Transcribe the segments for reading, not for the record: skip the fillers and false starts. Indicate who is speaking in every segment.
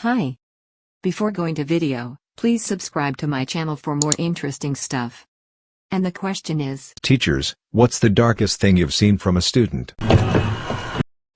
Speaker 1: Hi. Before going to video, please subscribe to my channel for more interesting stuff. And the question is,
Speaker 2: teachers, what's the darkest thing you've seen from a student?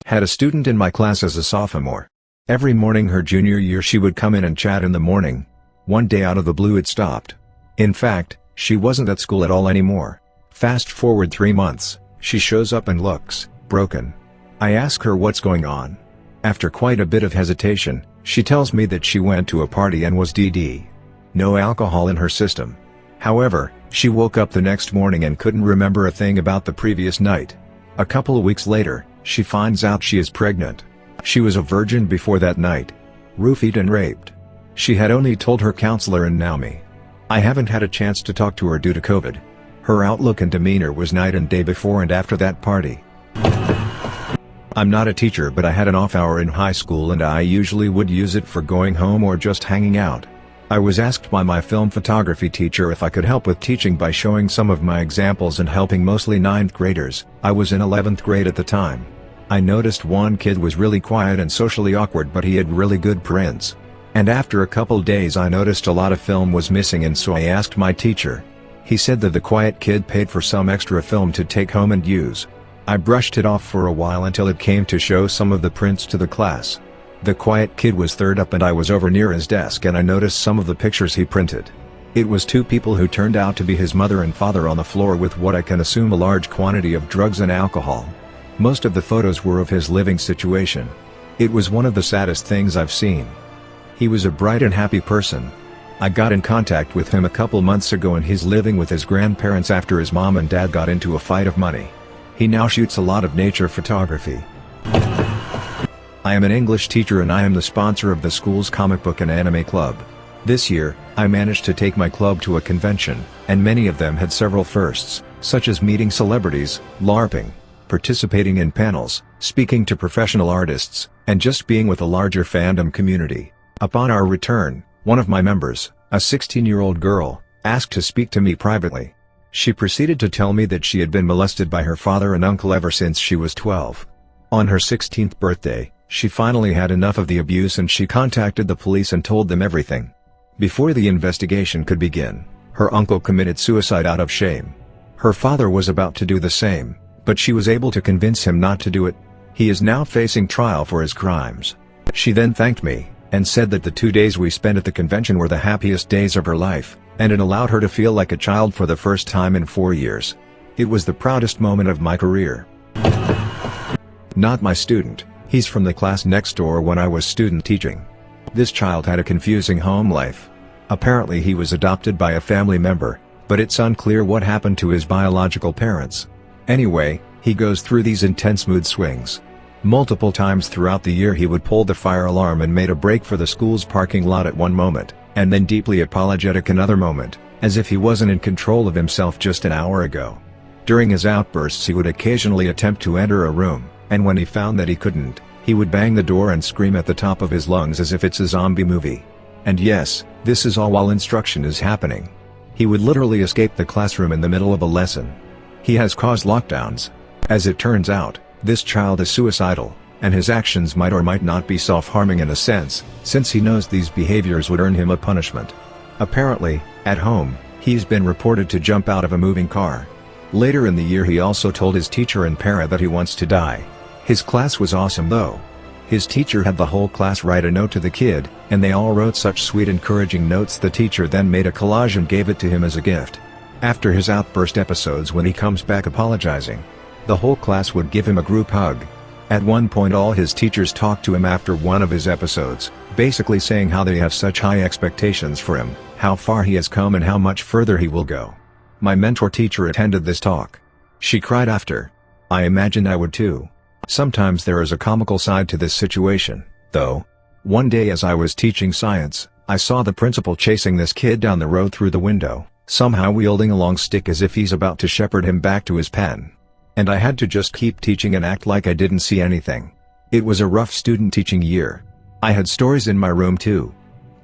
Speaker 2: Had a student in my class as a sophomore. Every morning her junior year she would come in and chat in the morning. One day out of the blue it stopped. In fact, she wasn't at school at all anymore. Fast forward 3 months, she shows up and looks broken. I ask her what's going on. After quite a bit of hesitation, she tells me that she went to a party and was DD. No alcohol in her system. However, she woke up the next morning and couldn't remember a thing about the previous night. A couple of weeks later, she finds out she is pregnant. She was a virgin before that night. Roofied and raped. She had only told her counselor and now me. I haven't had a chance to talk to her due to COVID. Her outlook and demeanor was night and day before and after that party. I'm not a teacher, but I had an off hour in high school and I usually would use it for going home or just hanging out. I was asked by my film photography teacher if I could help with teaching by showing some of my examples and helping mostly 9th graders. I was in 11th grade at the time. I noticed one kid was really quiet and socially awkward, but he had really good prints. And after a couple days I noticed a lot of film was missing, and so I asked my teacher. He said that the quiet kid paid for some extra film to take home and use. I brushed it off for a while until it came to show some of the prints to the class. The quiet kid was third up and I was over near his desk and I noticed some of the pictures he printed. It was 2 people who turned out to be his mother and father on the floor with what I can assume a large quantity of drugs and alcohol. Most of the photos were of his living situation. It was one of the saddest things I've seen. He was a bright and happy person. I got in contact with him a couple months ago and he's living with his grandparents after his mom and dad got into a fight of money. He now shoots a lot of nature photography. I am an English teacher and I am the sponsor of the school's comic book and anime club. This year, I managed to take my club to a convention, and many of them had several firsts, such as meeting celebrities, LARPing, participating in panels, speaking to professional artists, and just being with a larger fandom community. Upon our return, one of my members, a 16-year-old girl, asked to speak to me privately. She proceeded to tell me that she had been molested by her father and uncle ever since she was 12. On her 16th birthday, she finally had enough of the abuse and she contacted the police and told them everything. Before the investigation could begin, her uncle committed suicide out of shame. Her father was about to do the same, but she was able to convince him not to do it. He is now facing trial for his crimes. She then thanked me, and said that the 2 days we spent at the convention were the happiest days of her life, and it allowed her to feel like a child for the first time in 4 years. It was the proudest moment of my career. Not my student, he's from the class next door when I was student teaching. This child had a confusing home life. Apparently he was adopted by a family member, but it's unclear what happened to his biological parents. Anyway, he goes through these intense mood swings. Multiple times throughout the year he would pull the fire alarm and made a break for the school's parking lot at one moment, and then deeply apologetic another moment, as if he wasn't in control of himself just an hour ago. During his outbursts he would occasionally attempt to enter a room, and when he found that he couldn't, he would bang the door and scream at the top of his lungs as if it's a zombie movie. And yes, this is all while instruction is happening. He would literally escape the classroom in the middle of a lesson. He has caused lockdowns. As it turns out, this child is suicidal, and his actions might or might not be self-harming in a sense, since he knows these behaviors would earn him a punishment. Apparently, at home, he's been reported to jump out of a moving car. Later in the year he also told his teacher and parent that he wants to die. His class was awesome though. His teacher had the whole class write a note to the kid, and they all wrote such sweet encouraging notes. The teacher then made a collage and gave it to him as a gift. After his outburst episodes, when he comes back apologizing, the whole class would give him a group hug. At one point all his teachers talked to him after one of his episodes, basically saying how they have such high expectations for him, how far he has come and how much further he will go. My mentor teacher attended this talk. She cried after. I imagined I would too. Sometimes there is a comical side to this situation, though. One day as I was teaching science, I saw the principal chasing this kid down the road through the window, somehow wielding a long stick as if he's about to shepherd him back to his pen. And I had to just keep teaching and act like I didn't see anything. It was a rough student teaching year. I had stories in my room too.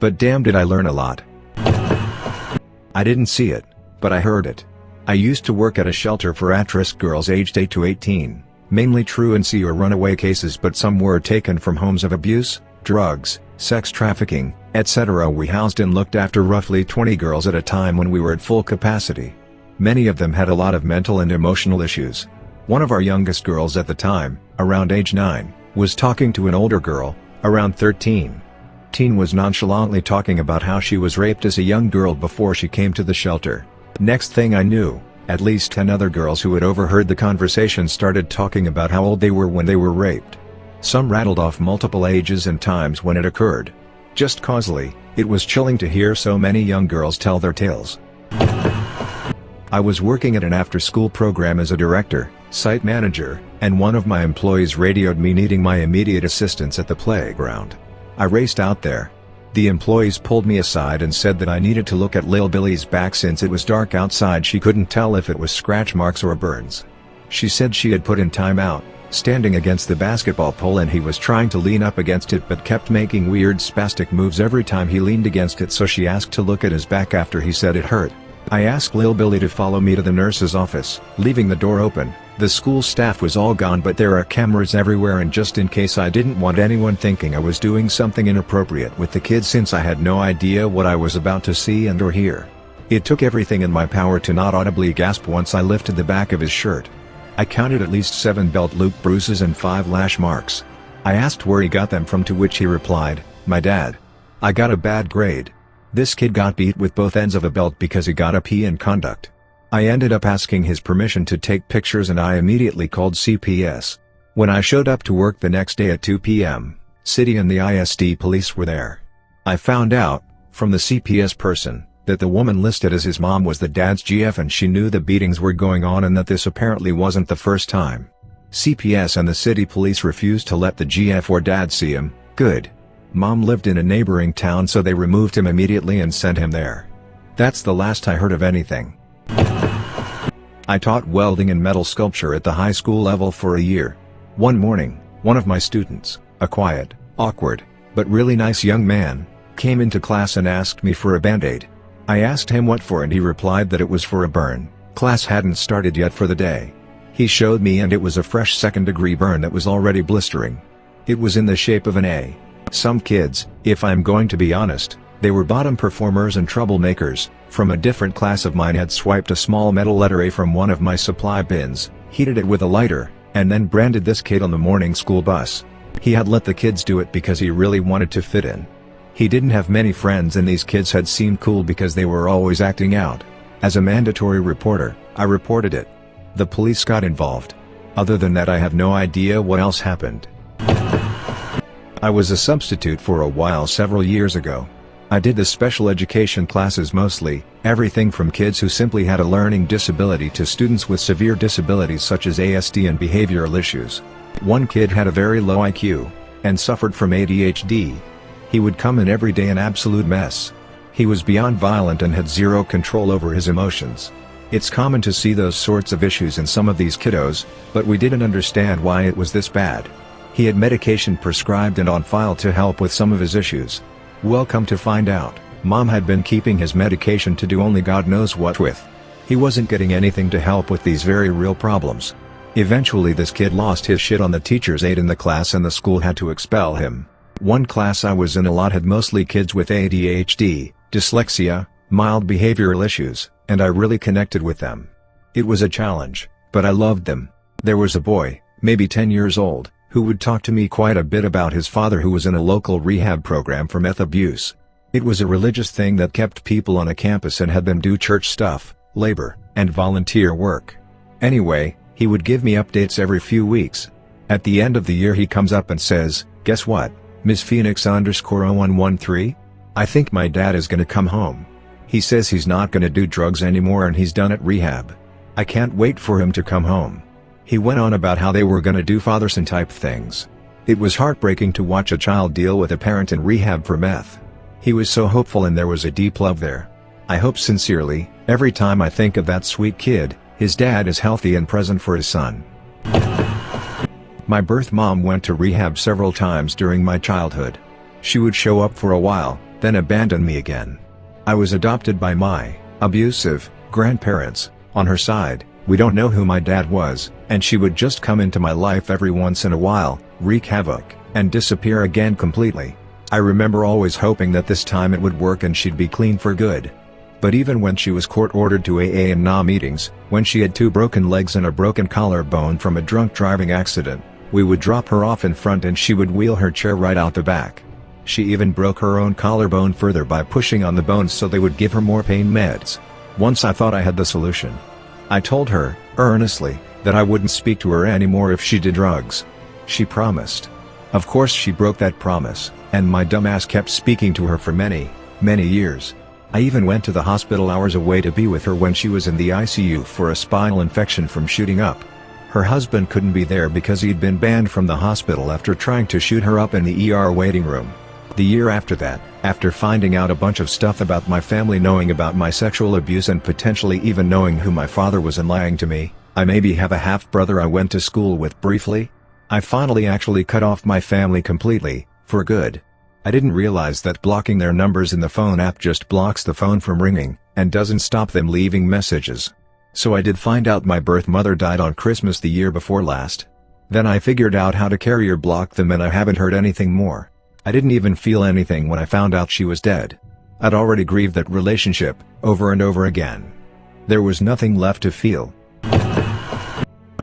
Speaker 2: But damn did I learn a lot. I didn't see it, but I heard it. I used to work at a shelter for at-risk girls aged 8 to 18. Mainly truancy or runaway cases, but some were taken from homes of abuse, drugs, sex trafficking, etc. We housed and looked after roughly 20 girls at a time when we were at full capacity. Many of them had a lot of mental and emotional issues. One of our youngest girls at the time, around age 9, was talking to an older girl, around 13. Teen was nonchalantly talking about how she was raped as a young girl before she came to the shelter. Next thing I knew, at least 10 other girls who had overheard the conversation started talking about how old they were when they were raped. Some rattled off multiple ages and times when it occurred. Just causally, it was chilling to hear so many young girls tell their tales. I was working at an after-school program as a director, site manager, and one of my employees radioed me needing my immediate assistance at the playground. I raced out there. The employees pulled me aside and said that I needed to look at Lil Billy's back since it was dark outside. She couldn't tell if it was scratch marks or burns. She said she had put in time out, standing against the basketball pole, and he was trying to lean up against it but kept making weird spastic moves every time he leaned against it, so she asked to look at his back after he said it hurt. I asked Lil Billy to follow me to the nurse's office, leaving the door open. The school staff was all gone, but there are cameras everywhere, and just in case, I didn't want anyone thinking I was doing something inappropriate with the kids since I had no idea what I was about to see and or hear. It took everything in my power to not audibly gasp once I lifted the back of his shirt. I counted at least 7 belt loop bruises and 5 lash marks. I asked where he got them from, to which he replied, "My dad. I got a bad grade." This kid got beat with both ends of a belt because he got a P in conduct. I ended up asking his permission to take pictures, and I immediately called CPS. When I showed up to work the next day at 2 p.m., City and the ISD police were there. I found out, from the CPS person, that the woman listed as his mom was the dad's GF, and she knew the beatings were going on and that this apparently wasn't the first time. CPS and the city police refused to let the GF or dad see him. Good. Mom lived in a neighboring town, so they removed him immediately and sent him there. That's the last I heard of anything. I taught welding and metal sculpture at the high school level for a year. One morning, one of my students, a quiet, awkward, but really nice young man, came into class and asked me for a Band-Aid. I asked him what for, and he replied that it was for a burn. Class hadn't started yet for the day. He showed me, and it was a fresh second-degree burn that was already blistering. It was in the shape of an A. Some kids, if I'm going to be honest, they were bottom performers and troublemakers, from a different class of mine, had swiped a small metal letter A from one of my supply bins, heated it with a lighter, and then branded this kid on the morning school bus. He had let the kids do it because he really wanted to fit in. He didn't have many friends, and these kids had seemed cool because they were always acting out. As a mandatory reporter, I reported it. The police got involved. Other than that, I have no idea what else happened. I was a substitute for a while several years ago. I did the special education classes mostly, everything from kids who simply had a learning disability to students with severe disabilities such as ASD and behavioral issues. One kid had a very low IQ, and suffered from ADHD. He would come in every day an absolute mess. He was beyond violent and had zero control over his emotions. It's common to see those sorts of issues in some of these kiddos, but we didn't understand why it was this bad. He had medication prescribed and on file to help with some of his issues. Well, come to find out, Mom had been keeping his medication to do only God knows what with. He wasn't getting anything to help with these very real problems. Eventually this kid lost his shit on the teacher's aide in the class, and the school had to expel him. One class I was in a lot had mostly kids with ADHD, dyslexia, mild behavioral issues, and I really connected with them. It was a challenge, but I loved them. There was a boy, maybe 10 years old, who would talk to me quite a bit about his father, who was in a local rehab program for meth abuse. It was a religious thing that kept people on a campus and had them do church stuff, labor, and volunteer work. Anyway, he would give me updates every few weeks. At the end of the year he comes up and says, "Guess what, Ms. Phoenix_0113? I think my dad is gonna come home. He says he's not gonna do drugs anymore and he's done at rehab. I can't wait for him to come home." He went on about how they were gonna do father-son type things. It was heartbreaking to watch a child deal with a parent in rehab for meth. He was so hopeful, and there was a deep love there. I hope sincerely, every time I think of that sweet kid, his dad is healthy and present for his son. My birth mom went to rehab several times during my childhood. She would show up for a while, then abandon me again. I was adopted by my abusive grandparents. On her side, we don't know who my dad was, and she would just come into my life every once in a while, wreak havoc, and disappear again completely. I remember always hoping that this time it would work and she'd be clean for good. But even when she was court-ordered to AA and NA meetings, when she had 2 broken legs and a broken collarbone from a drunk driving accident, we would drop her off in front and she would wheel her chair right out the back. She even broke her own collarbone further by pushing on the bones so they would give her more pain meds. Once I thought I had the solution. I told her, earnestly, that I wouldn't speak to her anymore if she did drugs. She promised. Of course she broke that promise, and my dumbass kept speaking to her for many, many years. I even went to the hospital hours away to be with her when she was in the ICU for a spinal infection from shooting up. Her husband couldn't be there because he'd been banned from the hospital after trying to shoot her up in the ER waiting room. The year after that, after finding out a bunch of stuff about my family, knowing about my sexual abuse and potentially even knowing who my father was and lying to me, I maybe have a half-brother I went to school with briefly. I finally actually cut off my family completely, for good. I didn't realize that blocking their numbers in the phone app just blocks the phone from ringing, and doesn't stop them leaving messages. So I did find out my birth mother died on Christmas the year before last. Then I figured out how to carrier block them and I haven't heard anything more. I didn't even feel anything when I found out she was dead. I'd already grieved that relationship, over and over again. There was nothing left to feel.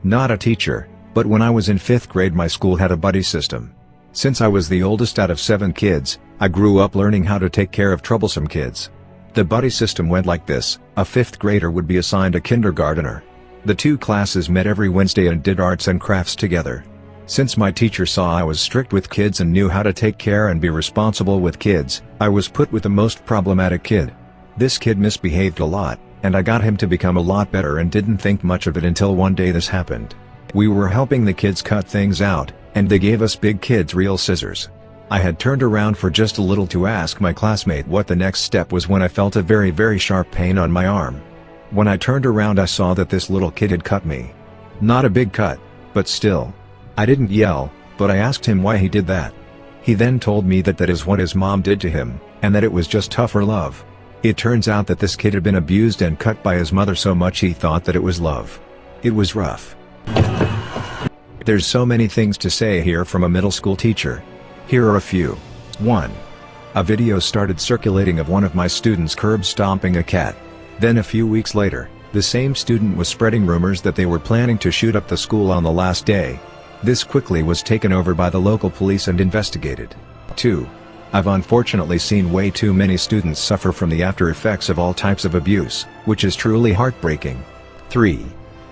Speaker 2: Not a teacher, but when I was in 5th grade my school had a buddy system. Since I was the oldest out of 7 kids, I grew up learning how to take care of troublesome kids. The buddy system went like this: a 5th grader would be assigned a kindergartner. The 2 classes met every Wednesday and did arts and crafts together. Since my teacher saw I was strict with kids and knew how to take care and be responsible with kids, I was put with the most problematic kid. This kid misbehaved a lot, and I got him to become a lot better and didn't think much of it until one day this happened. We were helping the kids cut things out, and they gave us big kids real scissors. I had turned around for just a little to ask my classmate what the next step was when I felt a very, very sharp pain on my arm. When I turned around I saw that this little kid had cut me. Not a big cut, but still. I didn't yell, but I asked him why he did that. He then told me that that is what his mom did to him, and that it was just tougher love. It turns out that this kid had been abused and cut by his mother so much he thought that it was love. It was rough. There's so many things to say here from a middle school teacher. Here are a few. 1. A video started circulating of one of my students curb stomping a cat. Then a few weeks later, the same student was spreading rumors that they were planning to shoot up the school on the last day. This quickly was taken over by the local police and investigated. 2. I've unfortunately seen way too many students suffer from the after effects of all types of abuse, which is truly heartbreaking. 3.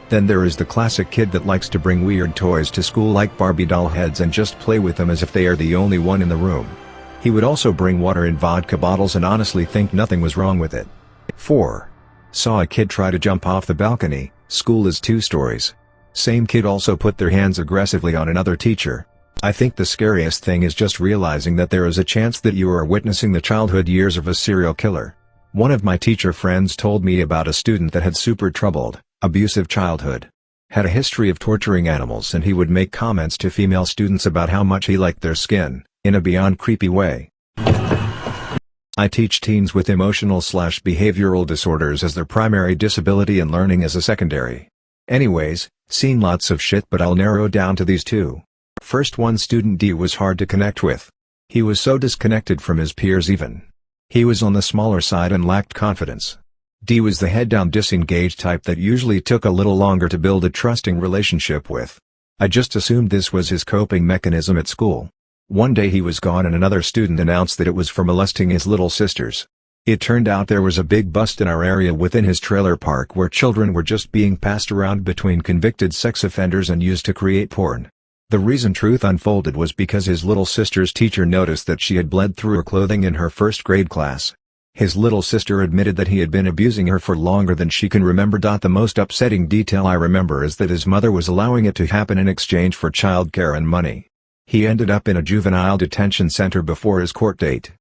Speaker 2: Then there is the classic kid that likes to bring weird toys to school like Barbie doll heads and just play with them as if they are the only one in the room. He would also bring water in vodka bottles and honestly think nothing was wrong with it. 4. Saw a kid try to jump off the balcony. School is 2 stories. Same kid also put their hands aggressively on another teacher. I think the scariest thing is just realizing that there is a chance that you are witnessing the childhood years of a serial killer. One of my teacher friends told me about a student that had super troubled, abusive childhood. Had a history of torturing animals and he would make comments to female students about how much he liked their skin, in a beyond creepy way. I teach teens with emotional/behavioral disorders as their primary disability and learning as a secondary. Anyways, seen lots of shit but I'll narrow down to these 2. First one, student D was hard to connect with. He was so disconnected from his peers even. He was on the smaller side and lacked confidence. D was the head-down disengaged type that usually took a little longer to build a trusting relationship with. I just assumed this was his coping mechanism at school. One day he was gone and another student announced that it was for molesting his little sisters. It turned out there was a big bust in our area within his trailer park where children were just being passed around between convicted sex offenders and used to create porn. The reason truth unfolded was because his little sister's teacher noticed that she had bled through her clothing in her 1st grade class. His little sister admitted that he had been abusing her for longer than she can remember. The most upsetting detail I remember is that his mother was allowing it to happen in exchange for childcare and money. He ended up in a juvenile detention center before his court date.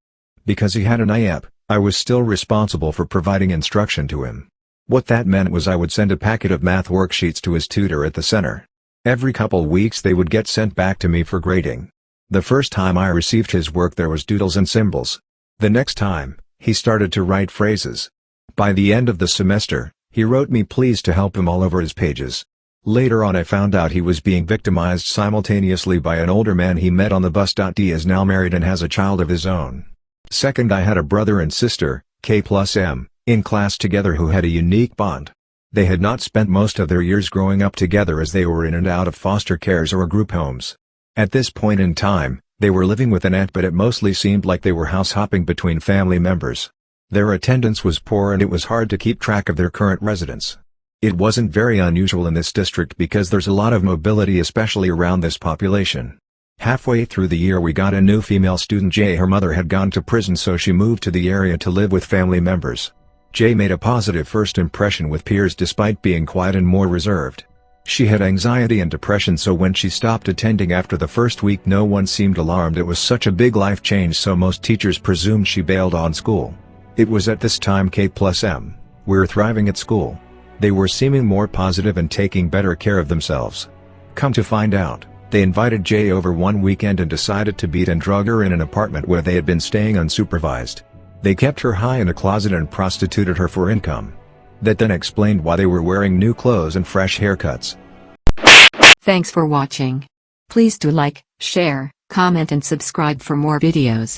Speaker 2: Because he had an IEP, I was still responsible for providing instruction to him. What that meant was I would send a packet of math worksheets to his tutor at the center. Every couple weeks they would get sent back to me for grading. The first time I received his work there was doodles and symbols. The next time, he started to write phrases. By the end of the semester, he wrote me please to help him all over his pages. Later on I found out he was being victimized simultaneously by an older man he met on the bus. He is now married and has a child of his own. Second, I had a brother and sister, K+M, in class together who had a unique bond. They had not spent most of their years growing up together as they were in and out of foster cares or group homes. At this point in time, they were living with an aunt, but it mostly seemed like they were house hopping between family members. Their attendance was poor and it was hard to keep track of their current residence. It wasn't very unusual in this district because there's a lot of mobility, especially around this population. Halfway through the year we got a new female student. J. Her mother had gone to prison, so she moved to the area to live with family members. J made a positive first impression with peers despite being quiet and more reserved. She had anxiety and depression, so when she stopped attending after the first week no one seemed alarmed. It was such a big life change, so most teachers presumed she bailed on school. It was at this time K+M were thriving at school. They were seeming more positive and taking better care of themselves. Come to find out, they invited J over one weekend and decided to beat and drug her in an apartment where they had been staying unsupervised. They kept her high in a closet and prostituted her for income. That then explained why they were wearing new clothes and fresh haircuts.
Speaker 1: Thanks for watching. Please do like, share, comment and subscribe for more videos.